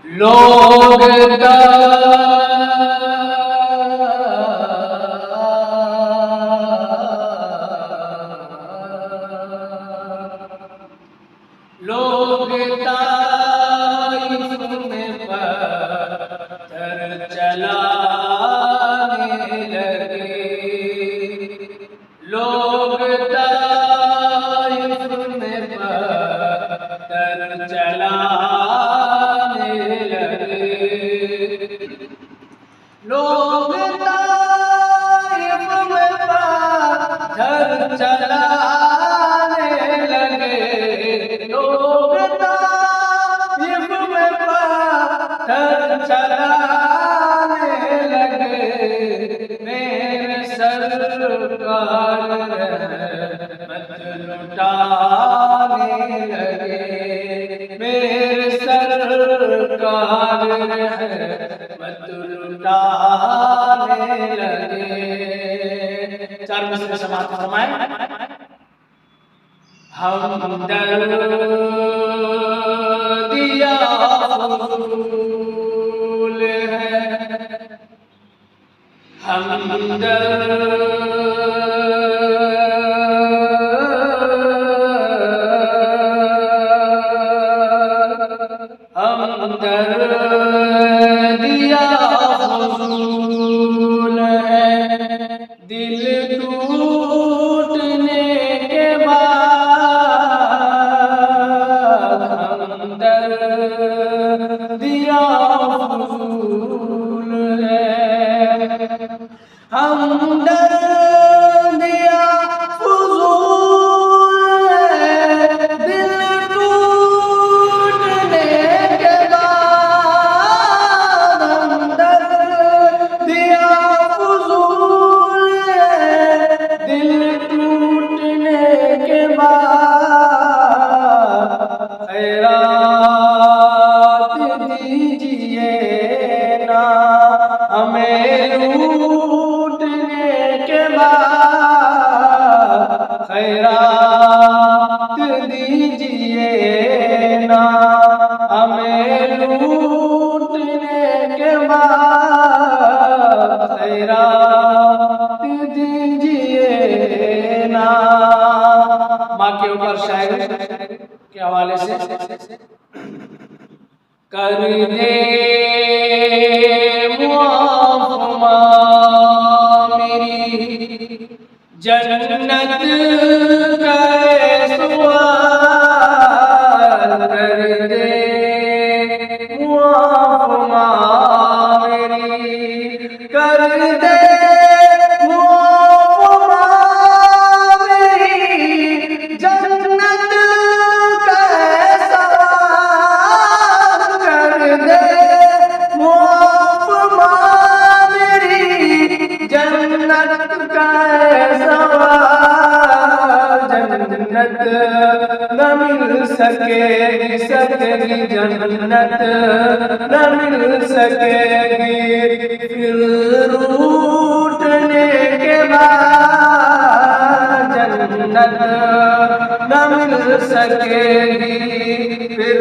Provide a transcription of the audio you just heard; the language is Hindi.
लोग लोग ताइफ में पत्थर चलाने लगे। लोग ताइफ में पत्थर चलाने लगे। लोग ताइफ में पत्थर चलाने लगे। लोग ताइफ में पत्थर चलाने लगे। मेरे सरकार रहमत लुटाने लगे। मेरे सरकार रहमत लुटाने लगे। चार मिसरे समाप्त फरमाए। हमदर्दिया फूल है, हमदर्दिया फूल है। दिल टूटने के बाद हमदर्दिया फूल है। हमदर्दिया फूल है। दिल टूटने के बाद हमदर्दिया फूल है। दिल टूटने के बाद खैरात दीजिए ना हमें। लूटने के बाद खैरात दीजिए ना हमें। लूटने के बाद खैरात दीजिए ना। माँ के ऊपर शायरी के हवाले से कर दे मुआफ़ माँ मेरी जन्नत का सवाल कर दे। मुआफ़ माँ मेरी कर दे। मुआफ़ माँ मेरी जन्नत का सवाल कर दे। मुआफ़ माँ मेरी जन्नत का सवाल। जन्नत न मिल सकेगी जन्नत न मिल सकेगी। फिर रूठने के बाद जन्नत न मिल सकेगी। फिर